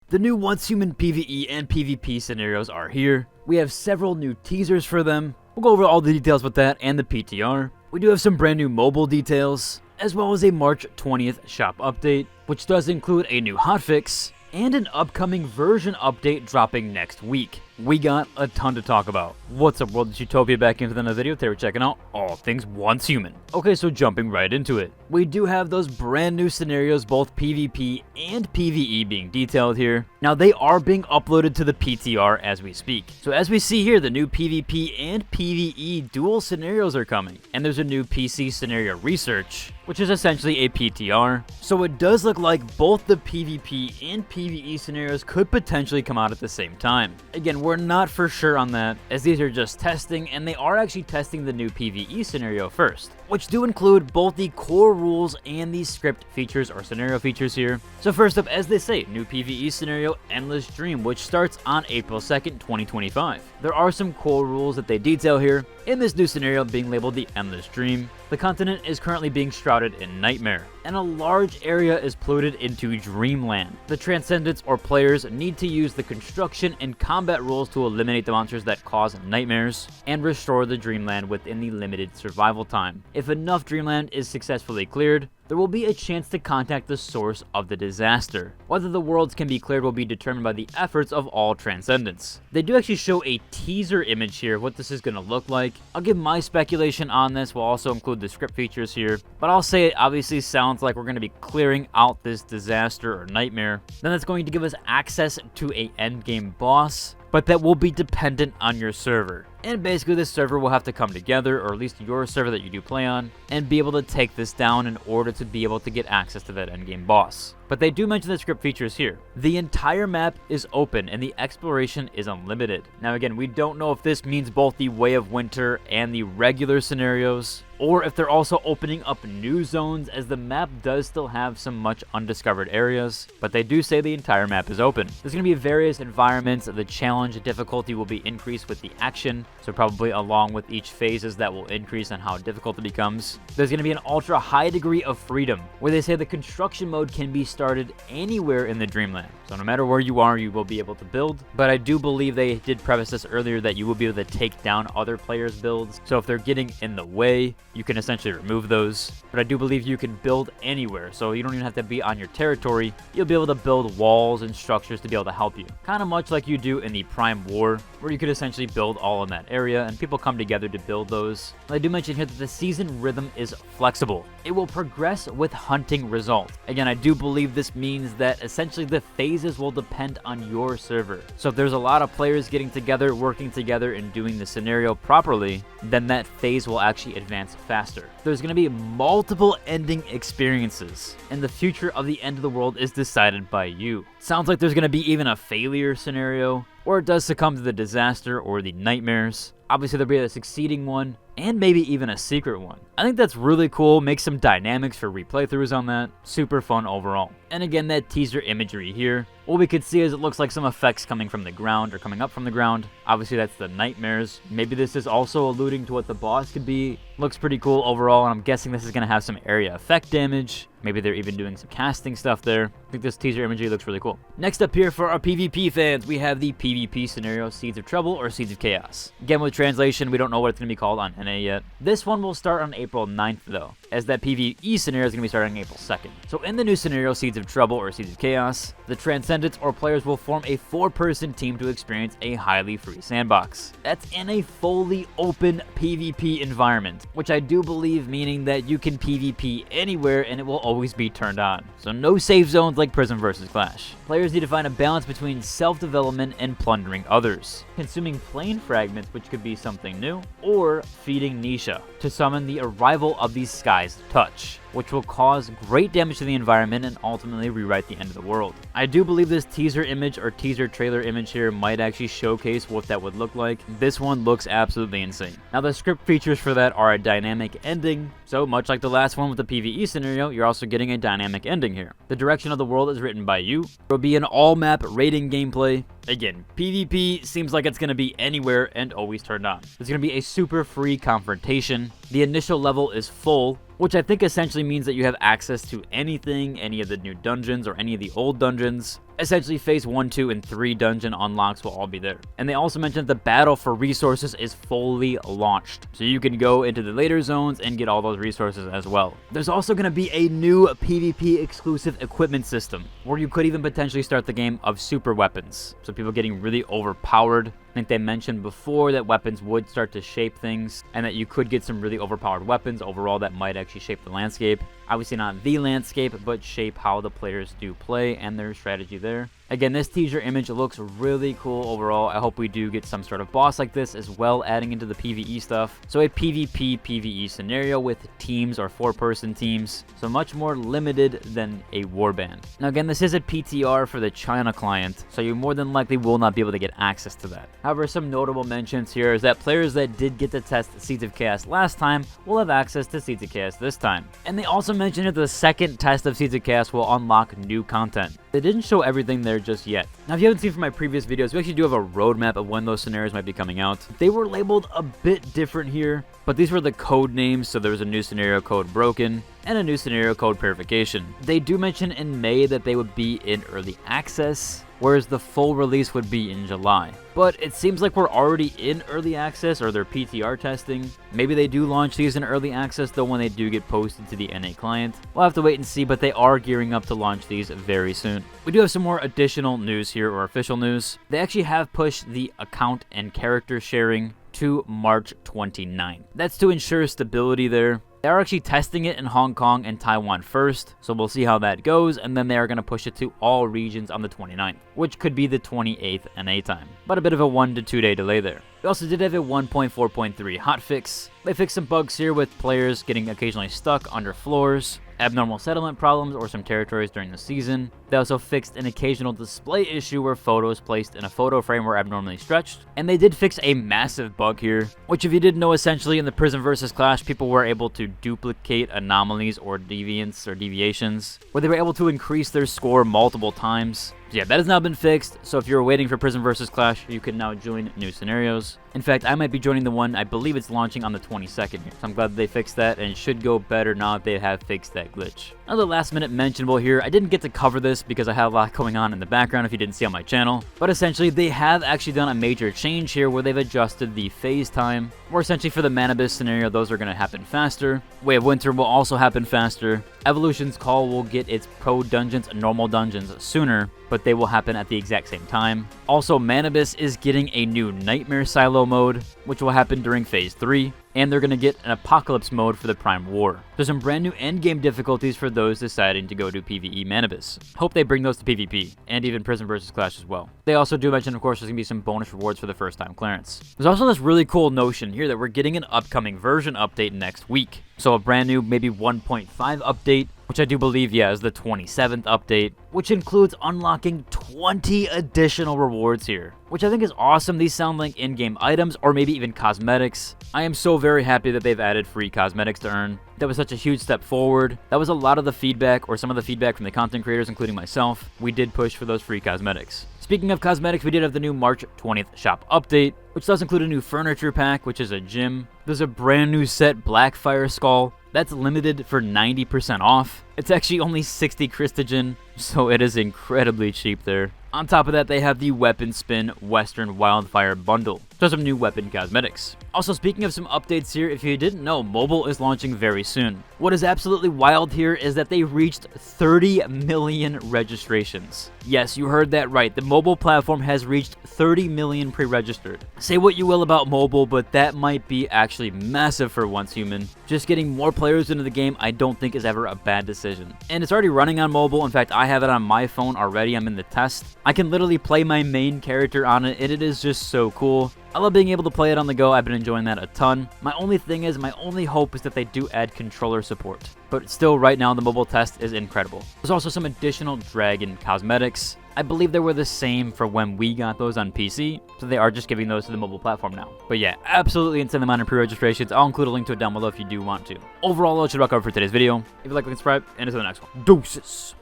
The new Once Human PvE and PvP scenarios are here. We have several new teasers for them. We'll go over all the details with that and the PTR. We do have some brand new mobile details, as well as a March 20th shop update, which does include a new hotfix and an upcoming version update dropping next week. We got a ton to talk about. What's up, world? It's Utopia back in for another video. Today we're checking out all things Once Human. Okay, so jumping right into it. We do have those brand new scenarios, both PvP and PvE being detailed here. Now they are being uploaded to the PTR as we speak. So as we see here, the new PvP and PvE dual scenarios are coming. And there's a new PC scenario research, which is essentially a PTR. So it does look like both the PvP and PvE scenarios could potentially come out at the same time. Again, we're not for sure on that, as these are just testing, and they are actually testing the new PvE scenario first, which do include both the core rules and the script features or scenario features here. So first up, as they say, new PvE scenario Endless Dream, which starts on April 2nd, 2025. There are some core rules that they detail here. In this new scenario being labeled the Endless Dream, the continent is currently being shrouded in nightmare, and a large area is polluted into dreamland. The Transcendents or players need to use the construction and combat rules to eliminate the monsters that cause nightmares and restore the dreamland within the limited survival time. If enough dreamland is successfully cleared, there will be a chance to contact the source of the disaster. Whether the worlds can be cleared will be determined by the efforts of all Transcendents. They do actually show a teaser image here of what this is going to look like. I'll give my speculation on this. We'll also include the script features here, but I'll say it obviously sounds like we're going to be clearing out this disaster or nightmare. Then that's going to give us access to a endgame boss, but that will be dependent on your server. And basically this server will have to come together, or at least your server that you do play on, and be able to take this down in order to be able to get access to that endgame boss. But they do mention the script features here. The entire map is open and the exploration is unlimited. Now again, we don't know if this means both the Way of Winter and the regular scenarios, or if they're also opening up new zones, as the map does still have some much undiscovered areas, but they do say the entire map is open. There's going to be various environments. The challenge difficulty will be increased with the action, so probably along with each phases that will increase on how difficult it becomes. There's going to be an ultra high degree of freedom, where they say the construction mode can be started anywhere in the dreamland. So no matter where you are, you will be able to build, but I do believe they did preface this earlier that you will be able to take down other players' builds. So if they're getting in the way, you can essentially remove those. But I do believe you can build anywhere, so you don't even have to be on your territory. You'll be able to build walls and structures to be able to help you. Kind of much like you do in the Prime War, where you could essentially build all in that area, and people come together to build those. I do mention here that the season rhythm is flexible. It will progress with hunting result. Again, I do believe this means that essentially the phases will depend on your server. So if there's a lot of players getting together, working together, and doing the scenario properly, then that phase will actually advance faster. There's going to be multiple ending experiences, and the future of the end of the world is decided by you. Sounds like there's going to be even a failure scenario, or it does succumb to the disaster or the nightmares. Obviously there'll be a succeeding one, and maybe even a secret one. I think that's really cool. Make some dynamics for replaythroughs on that. Super fun overall. And again, that teaser imagery here, what we could see is it looks like some effects coming from the ground or coming up from the ground. Obviously that's the nightmares. Maybe this is also alluding to what the boss could be. Looks pretty cool overall, and I'm guessing this is going to have some area effect damage. Maybe they're even doing some casting stuff there. I think this teaser imagery looks really cool. Next up here for our PvP fans, we have the PvP scenario Seeds of Trouble or Seeds of Chaos. Again, with translation, we don't know what it's going to be called on NA yet. This one will start on April 9th though, as that PvE scenario is going to be starting April 2nd. So in the new scenario Seeds of Trouble or Seeds of Chaos, the Transcendents or players will form a 4-person team to experience a highly free sandbox. That's in a fully open PvP environment, which I do believe meaning that you can PvP anywhere and it will always be turned on. So no safe zones like Prison vs. Clash. Players need to find a balance between self-development and plundering others, consuming plane fragments, which could be something new, or feeding Nisha to summon the arrival of the Sky's Touch, which will cause great damage to the environment and ultimately rewrite the end of the world. I do believe this teaser image or teaser trailer image here might actually showcase what that would look like. This one looks absolutely insane. Now the script features for that are a dynamic ending, so much like the last one with the PvE scenario, you're also getting a dynamic ending here. The direction of the world is written by you. There will be an all-map raiding gameplay. Again, PvP seems like it's going to be anywhere and always turned on. There's going to be a super free confrontation. The initial level is full, which I think essentially means that you have access to anything, any of the new dungeons or any of the old dungeons. Essentially, phase 1, 2, and 3 dungeon unlocks will all be there. And they also mentioned the battle for resources is fully launched, so you can go into the later zones and get all those resources as well. There's also going to be a new PvP exclusive equipment system, where you could even potentially start the game of super weapons, so people getting really overpowered. I think they mentioned before that weapons would start to shape things, and that you could get some really overpowered weapons overall that might actually shape the landscape. Obviously not the landscape, but shape how the players do play and their strategy there. Again, this teaser image looks really cool overall. I hope we do get some sort of boss like this as well, adding into the PvE stuff. So a PvP PvE scenario with teams or 4-person teams, so much more limited than a warband. Now again, this is a PTR for the China client, so you more than likely will not be able to get access to that. However, some notable mentions here is that players that did get to test Seeds of Chaos last time will have access to Seeds of Chaos this time. And they also mentioned that the second test of Seeds of Chaos will unlock new content. They didn't show everything there just yet. Now, if you haven't seen from my previous videos, we actually do have a roadmap of when those scenarios might be coming out. They were labeled a bit different here, but these were the code names, so there was a new scenario code Broken and a new scenario code Purification. They do mention in May that they would be in early access, whereas the full release would be in July. But it seems like we're already in early access, or they're PTR testing. Maybe they do launch these in early access, though when they do get posted to the NA client. We'll have to wait and see, but they are gearing up to launch these very soon. We do have some more additional news here, or official news. They actually have pushed the account and character sharing to March 29th. That's to ensure stability there. They are actually testing it in Hong Kong and Taiwan first, so we'll see how that goes, and then they are going to push it to all regions on the 29th, which could be the 28th NA time, but a bit of a 1 to 2 day delay there. We also did have a 1.4.3 hotfix. They fixed some bugs here with players getting occasionally stuck under floors, abnormal settlement problems, or some territories during the season. They also fixed an occasional display issue where photos placed in a photo frame were abnormally stretched. And they did fix a massive bug here, which if you didn't know, essentially in the Prison vs. Clash, people were able to duplicate anomalies or deviants or deviations, where they were able to increase their score multiple times. So yeah, that has now been fixed, so if you're waiting for Prison vs. Clash, you can now join new scenarios. In fact, I might be joining the one, I believe it's launching on the 22nd here, so I'm glad they fixed that, and it should go better now that they have fixed that glitch. Another last minute mentionable here, I didn't get to cover this because I had a lot going on in the background if you didn't see on my channel, but essentially they have actually done a major change here where they've adjusted the phase time, where essentially for the Mana Abyss scenario, those are going to happen faster. Way of Winter will also happen faster. Evolution's Call will get its pro dungeons and normal dungeons sooner, but they will happen at the exact same time. Also, Mana Abyss is getting a new Nightmare Silo mode, which will happen during Phase 3, and they're going to get an Apocalypse mode for the Prime War. There's some brand new endgame difficulties for those deciding to go to PvE Mana Abyss. Hope they bring those to PvP, and even Prison vs. Clash as well. They also do mention, of course, there's going to be some bonus rewards for the first time clearance. There's also this really cool notion here that we're getting an upcoming version update next week. So a brand new, maybe 1.5 update, which I do believe, yeah, is the 27th update, which includes unlocking 20 additional rewards here, which I think is awesome. These sound like in-game items or maybe even cosmetics. I am so very happy that they've added free cosmetics to earn. That was such a huge step forward. That was a lot of the feedback, or some of the feedback from the content creators, including myself. We did push for those free cosmetics. Speaking of cosmetics, we did have the new March 20th shop update, which does include a new furniture pack, which is a gym. There's a brand new set Blackfire Skull. That's limited for 90% off. It's actually only 60 Christogen, so it is incredibly cheap there. On top of that, they have the Weapon Spin Western Wildfire Bundle. So some new weapon cosmetics. Also, speaking of some updates here, if you didn't know, mobile is launching very soon. What is absolutely wild here is that they reached 30 million registrations. Yes, you heard that right. The mobile platform has reached 30 million pre-registered. Say what you will about mobile, but that might be actually massive for Once Human. Just getting more players into the game, I don't think is ever a bad decision. And it's already running on mobile. In fact, I have it on my phone already. I'm in the test. I can literally play my main character on it, and it is just so cool. I love being able to play it on the go. I've been enjoying that a ton. My only hope is that they do add controller support. But still, right now, the mobile test is incredible. There's also some additional Dragon cosmetics. I believe they were the same for when we got those on PC, so they are just giving those to the mobile platform now. But yeah, absolutely insane amount of pre-registrations. I'll include a link to it down below if you do want to. Overall, that should wrap up for today's video. If you like, subscribe, and until the next one. Deuces!